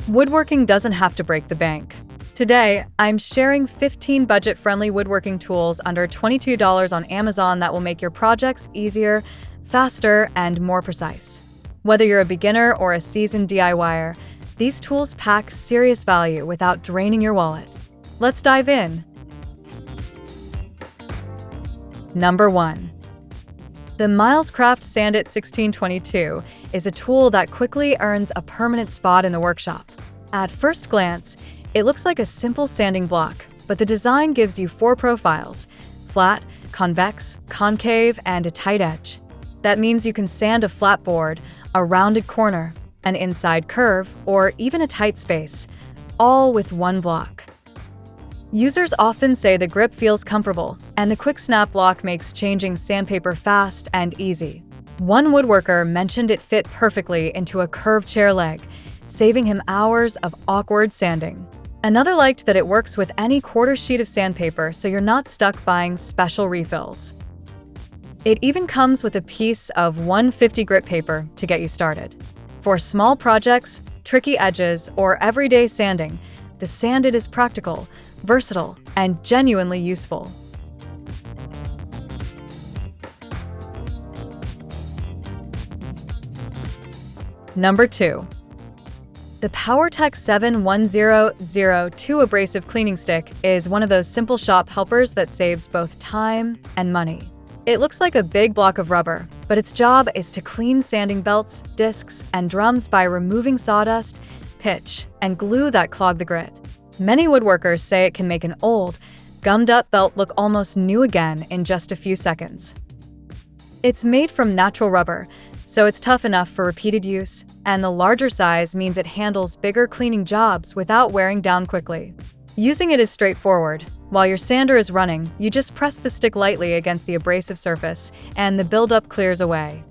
Woodworking doesn't have to break the bank. Today, I'm sharing 15 budget-friendly woodworking tools under $22 on Amazon that will make your projects easier, faster, and more precise. Whether you're a beginner or a seasoned DIYer, these tools pack serious value without draining your wallet. Let's dive in. Number 1. The Milescraft Sandit 1622 is a tool that quickly earns a permanent spot in the workshop. At first glance, it looks like a simple sanding block, but the design gives you 4 profiles: flat, convex, concave, and a tight edge. That means you can sand a flat board, a rounded corner, an inside curve, or even a tight space, all with one block. Users often say the grip feels comfortable, and the quick snap lock makes changing sandpaper fast and easy. One woodworker mentioned it fit perfectly into a curved chair leg, saving him hours of awkward sanding. Another liked that it works with any quarter sheet of sandpaper, so you're not stuck buying special refills. It even comes with a piece of 150 grit paper to get you started. For small projects, tricky edges, or everyday sanding, the Sandit is practical, versatile, and genuinely useful. Number 2. The PowerTech 71002 abrasive cleaning stick is one of those simple shop helpers that saves both time and money. It looks like a big block of rubber, but its job is to clean sanding belts, discs, and drums by removing sawdust, pitch, and glue that clog the grit. Many woodworkers say it can make an old, gummed-up belt look almost new again in just a few seconds. It's made from natural rubber, so it's tough enough for repeated use, and the larger size means it handles bigger cleaning jobs without wearing down quickly. Using it is straightforward. While your sander is running, you just press the stick lightly against the abrasive surface, and the buildup clears away.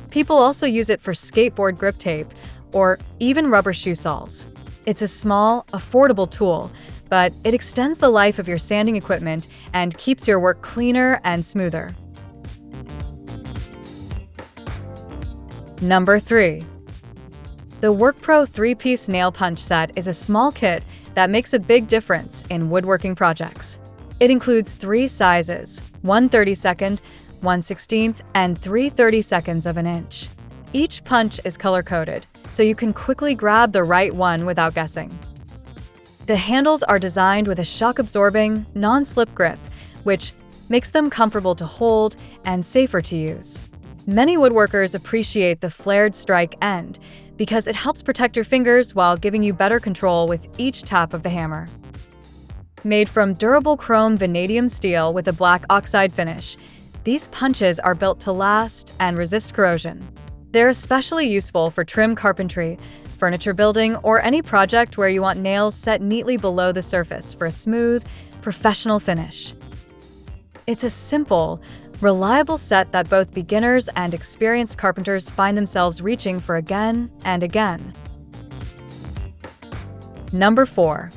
People also use it for skateboard grip tape or even rubber shoe soles. It's a small, affordable tool, but it extends the life of your sanding equipment and keeps your work cleaner and smoother. Number 3. The WorkPro 3-piece nail punch set is a small kit that makes a big difference in woodworking projects. It includes 3 sizes: 1/32, 1/16, and 3/32 of an inch. Each punch is color-coded, so you can quickly grab the right one without guessing. The handles are designed with a shock-absorbing, non-slip grip, which makes them comfortable to hold and safer to use. Many woodworkers appreciate the flared strike end because it helps protect your fingers while giving you better control with each tap of the hammer. Made from durable chrome vanadium steel with a black oxide finish, these punches are built to last and resist corrosion. They're especially useful for trim carpentry, furniture building, or any project where you want nails set neatly below the surface for a smooth, professional finish. It's a simple, reliable set that both beginners and experienced carpenters find themselves reaching for again and again. Number 4.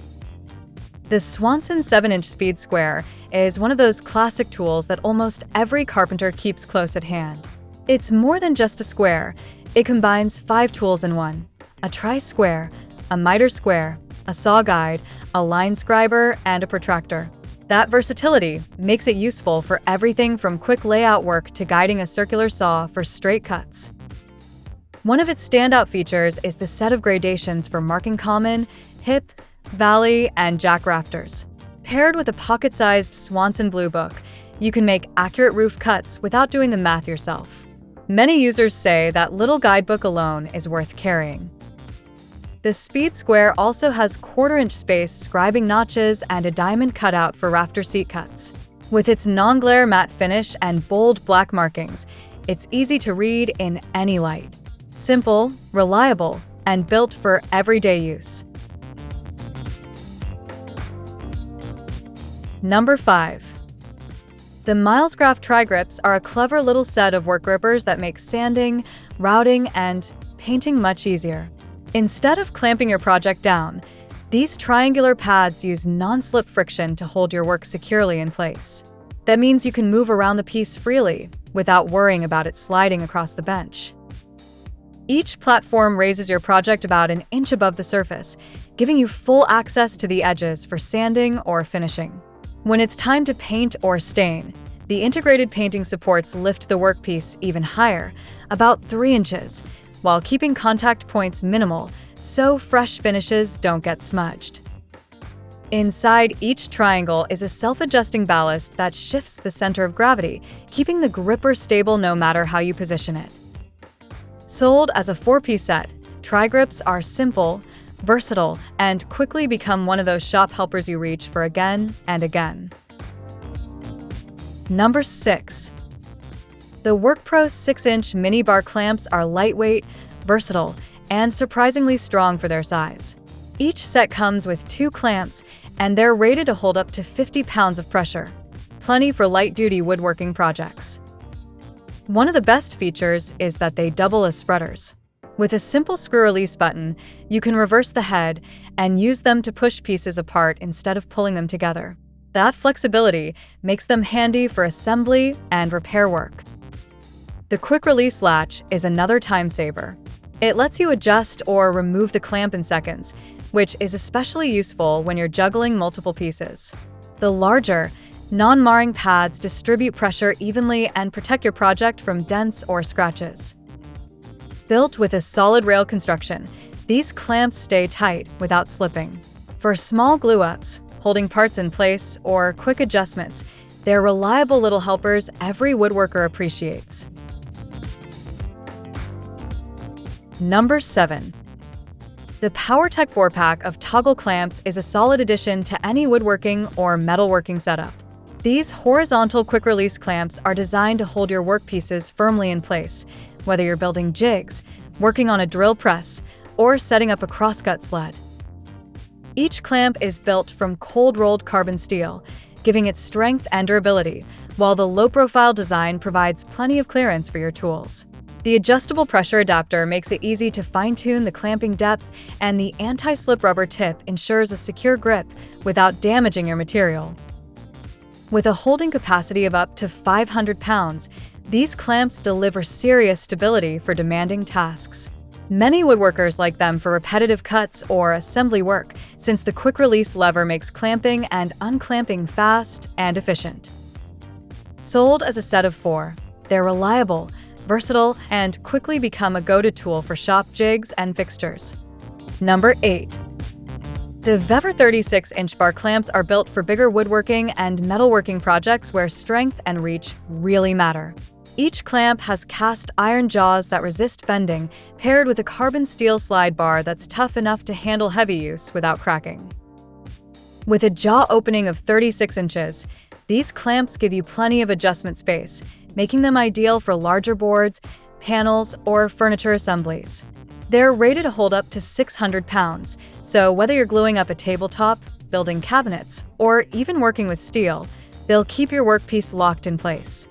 The Swanson 7-inch Speed Square is one of those classic tools that almost every carpenter keeps close at hand. It's more than just a square. It combines 5 tools in one: a tri-square, a miter square, a saw guide, a line scriber, and a protractor. That versatility makes it useful for everything from quick layout work to guiding a circular saw for straight cuts. One of its standout features is the set of gradations for marking common, hip, valley, and jack rafters. Paired with a pocket-sized Swanson Blue Book, you can make accurate roof cuts without doing the math yourself. Many users say that little guidebook alone is worth carrying. The Speed Square also has quarter-inch space scribing notches and a diamond cutout for rafter seat cuts. With its non-glare matte finish and bold black markings, it's easy to read in any light. Simple, reliable, and built for everyday use. Number 5. The Milescraft Tri-Grips are a clever little set of work grippers that make sanding, routing, and painting much easier. Instead of clamping your project down, these triangular pads use non-slip friction to hold your work securely in place. That means you can move around the piece freely without worrying about it sliding across the bench. Each platform raises your project about an inch above the surface, giving you full access to the edges for sanding or finishing. When it's time to paint or stain, the integrated painting supports lift the workpiece even higher, about 3 inches, while keeping contact points minimal so fresh finishes don't get smudged. Inside each triangle is a self-adjusting ballast that shifts the center of gravity, keeping the gripper stable no matter how you position it. Sold as a 4-piece set, tri-grips are simple, versatile, and quickly become one of those shop helpers you reach for again and again. Number 6. The WorkPro 6-inch mini bar clamps are lightweight, versatile, and surprisingly strong for their size. Each set comes with 2 clamps, and they're rated to hold up to 50 pounds of pressure. Plenty for light-duty woodworking projects. One of the best features is that they double as spreaders. With a simple screw release button, you can reverse the head and use them to push pieces apart instead of pulling them together. That flexibility makes them handy for assembly and repair work. The quick release latch is another time saver. It lets you adjust or remove the clamp in seconds, which is especially useful when you're juggling multiple pieces. The larger, non-marring pads distribute pressure evenly and protect your project from dents or scratches. Built with a solid rail construction, these clamps stay tight without slipping. For small glue-ups, holding parts in place, or quick adjustments, they're reliable little helpers every woodworker appreciates. Number 7. The PowerTech 4-pack of toggle clamps is a solid addition to any woodworking or metalworking setup. These horizontal quick-release clamps are designed to hold your workpieces firmly in place, whether you're building jigs, working on a drill press, or setting up a crosscut sled. Each clamp is built from cold-rolled carbon steel, giving it strength and durability, while the low-profile design provides plenty of clearance for your tools. The adjustable pressure adapter makes it easy to fine-tune the clamping depth, and the anti-slip rubber tip ensures a secure grip without damaging your material. With a holding capacity of up to 500 pounds, these clamps deliver serious stability for demanding tasks. Many woodworkers like them for repetitive cuts or assembly work, since the quick-release lever makes clamping and unclamping fast and efficient. Sold as a set of 4, they're reliable, versatile, and quickly become a go-to tool for shop jigs and fixtures. Number 8. The Vever 36-inch bar clamps are built for bigger woodworking and metalworking projects where strength and reach really matter. Each clamp has cast iron jaws that resist bending, paired with a carbon steel slide bar that's tough enough to handle heavy use without cracking. With a jaw opening of 36 inches, these clamps give you plenty of adjustment space, making them ideal for larger boards, panels, or furniture assemblies. They're rated to hold up to 600 pounds, so whether you're gluing up a tabletop, building cabinets, or even working with steel, they'll keep your workpiece locked in place.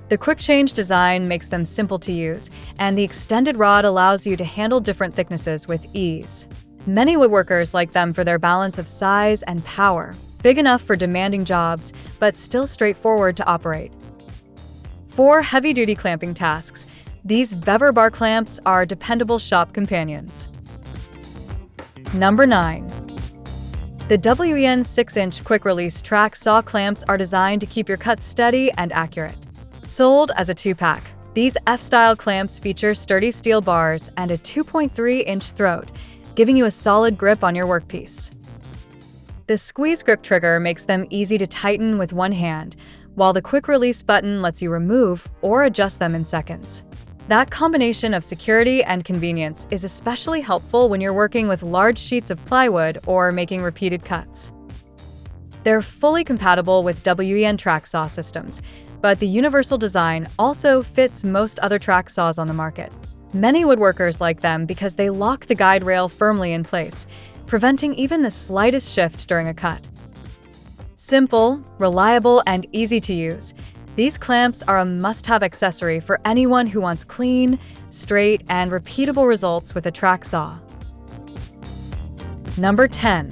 The quick change design makes them simple to use, and the extended rod allows you to handle different thicknesses with ease. Many woodworkers like them for their balance of size and power, big enough for demanding jobs, but still straightforward to operate. For heavy-duty clamping tasks, these Vever bar clamps are dependable shop companions. Number 9. The WEN 6-inch quick-release track saw clamps are designed to keep your cuts steady and accurate. Sold as a 2-pack, these F-style clamps feature sturdy steel bars and a 2.3-inch throat, giving you a solid grip on your workpiece. The squeeze grip trigger makes them easy to tighten with one hand, while the quick release button lets you remove or adjust them in seconds. That combination of security and convenience is especially helpful when you're working with large sheets of plywood or making repeated cuts. They're fully compatible with WEN track saw systems, but the universal design also fits most other track saws on the market. Many woodworkers like them because they lock the guide rail firmly in place, preventing even the slightest shift during a cut. Simple, reliable, and easy to use, these clamps are a must-have accessory for anyone who wants clean, straight, and repeatable results with a track saw. Number 10.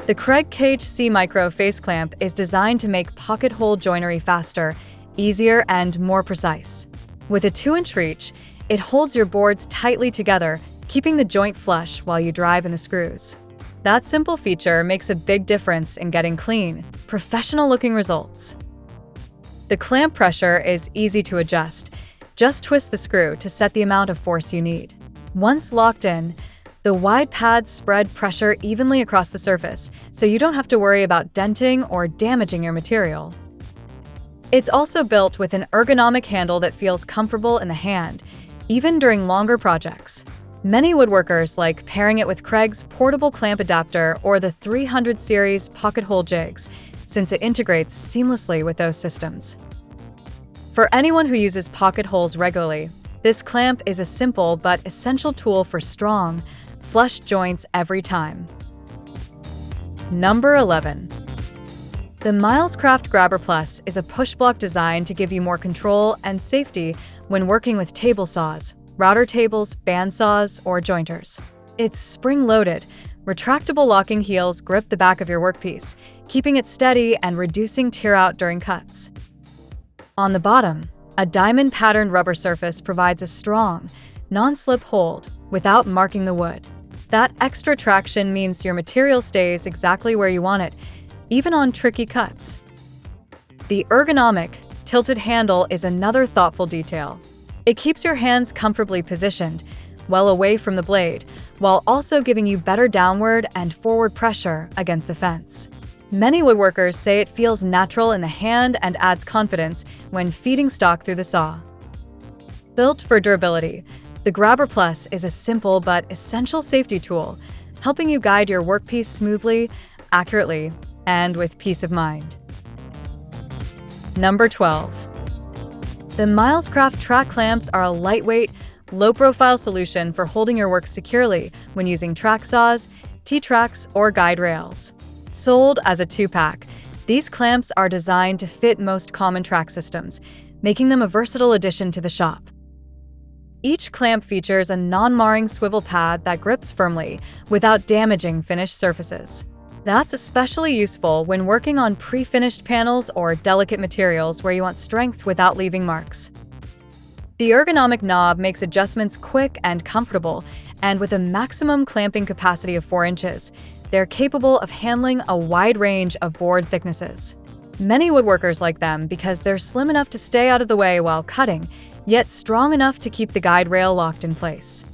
The Craig Cage C Micro Face Clamp is designed to make pocket hole joinery faster, easier, and more precise. With a 2-inch reach, It holds your boards tightly together, keeping the joint flush while you drive in the screws. That simple feature makes a big difference in getting clean, professional-looking results. The clamp pressure is easy to adjust. Just twist the screw to set the amount of force you need. Once locked in, the wide pads spread pressure evenly across the surface, so you don't have to worry about denting or damaging your material. It's also built with an ergonomic handle that feels comfortable in the hand, even during longer projects. Many woodworkers like pairing it with Craig's portable clamp adapter or the 300 series pocket hole jigs, since it integrates seamlessly with those systems. For anyone who uses pocket holes regularly, this clamp is a simple but essential tool for strong, flush joints every time. Number 11. The Milescraft Grabber Plus is a push block designed to give you more control and safety when working with table saws, router tables, band saws, or jointers. It's spring-loaded. Retractable locking heels grip the back of your workpiece, keeping it steady and reducing tear-out during cuts. On the bottom, a diamond-patterned rubber surface provides a strong, non-slip hold without marking the wood. That extra traction means your material stays exactly where you want it, even on tricky cuts. The ergonomic, tilted handle is another thoughtful detail. It keeps your hands comfortably positioned, well away from the blade, while also giving you better downward and forward pressure against the fence. Many woodworkers say it feels natural in the hand and adds confidence when feeding stock through the saw. Built for durability, the Grabber Plus is a simple but essential safety tool, helping you guide your workpiece smoothly, accurately, and with peace of mind. Number 12. The Milescraft track clamps are a lightweight, low-profile solution for holding your work securely when using track saws, T-tracks, or guide rails. Sold as a 2-pack, these clamps are designed to fit most common track systems, making them a versatile addition to the shop. Each clamp features a non-marring swivel pad that grips firmly without damaging finished surfaces. That's especially useful when working on pre-finished panels or delicate materials where you want strength without leaving marks. The ergonomic knob makes adjustments quick and comfortable, and with a maximum clamping capacity of 4 inches, they're capable of handling a wide range of board thicknesses. Many woodworkers like them because they're slim enough to stay out of the way while cutting, yet strong enough to keep the guide rail locked in place.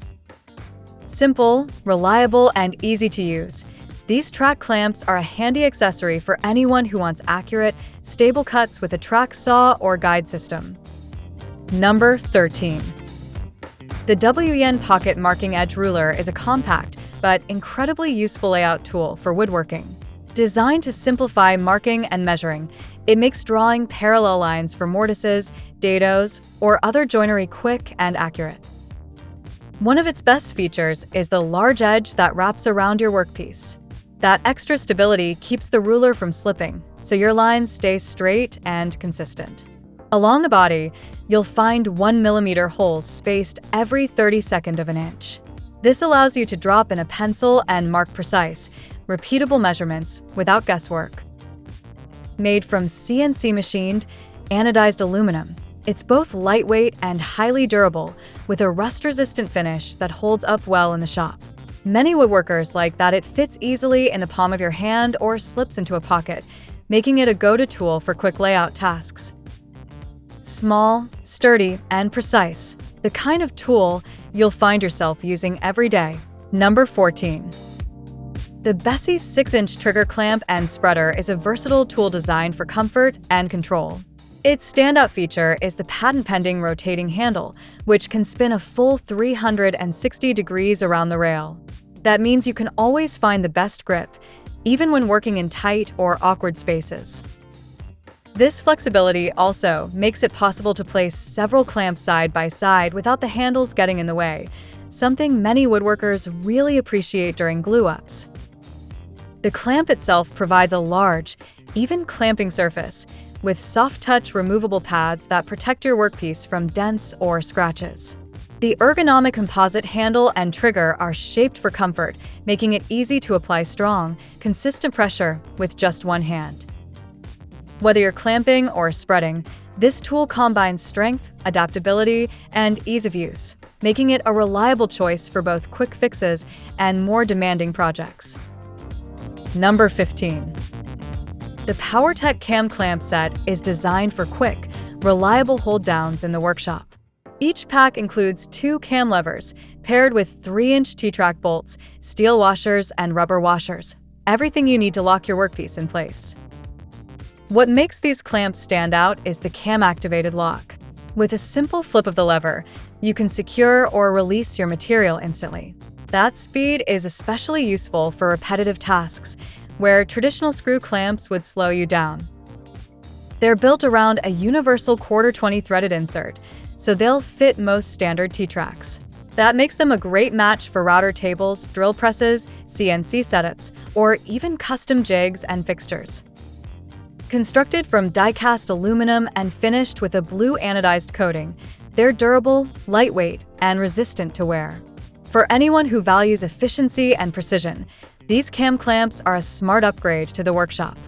Simple, reliable, and easy to use, these track clamps are a handy accessory for anyone who wants accurate, stable cuts with a track saw or guide system. Number 13. The WEN Pocket Marking Edge Ruler is a compact but incredibly useful layout tool for woodworking. Designed to simplify marking and measuring, it makes drawing parallel lines for mortises, dados, or other joinery quick and accurate. One of its best features is the large edge that wraps around your workpiece. That extra stability keeps the ruler from slipping, so your lines stay straight and consistent. Along the body, you'll find 1mm holes spaced every 32nd of an inch. This allows you to drop in a pencil and mark precise, repeatable measurements without guesswork. Made from CNC machined, anodized aluminum, it's both lightweight and highly durable, with a rust-resistant finish that holds up well in the shop. Many woodworkers like that it fits easily in the palm of your hand or slips into a pocket, making it a go-to tool for quick layout tasks. Small, sturdy, and precise, the kind of tool you'll find yourself using every day. Number 14. The Bessie 6-inch trigger clamp and spreader is a versatile tool designed for comfort and control. Its standout feature is the patent-pending rotating handle, which can spin a full 360 degrees around the rail. That means you can always find the best grip, even when working in tight or awkward spaces. This flexibility also makes it possible to place several clamps side by side without the handles getting in the way, something many woodworkers really appreciate during glue-ups. The clamp itself provides a large, even clamping surface, with soft-touch removable pads that protect your workpiece from dents or scratches. The ergonomic composite handle and trigger are shaped for comfort, making it easy to apply strong, consistent pressure with just one hand. Whether you're clamping or spreading, This tool combines strength, adaptability, and ease of use, making it a reliable choice for both quick fixes and more demanding projects. Number 15. The PowerTech Cam Clamp Set is designed for quick, reliable hold-downs in the workshop. Each pack includes 2 cam levers, paired with 3-inch T-track bolts, steel washers, and rubber washers. Everything you need to lock your workpiece in place. What makes these clamps stand out is the cam-activated lock. With a simple flip of the lever, you can secure or release your material instantly. That speed is especially useful for repetitive tasks, where traditional screw clamps would slow you down. They're built around a universal 1/4-20 threaded insert, so they'll fit most standard T-tracks. That makes them a great match for router tables, drill presses, CNC setups, or even custom jigs and fixtures. Constructed from die-cast aluminum and finished with a blue anodized coating, they're durable, lightweight, and resistant to wear. For anyone who values efficiency and precision, these cam clamps are a smart upgrade to the workshop.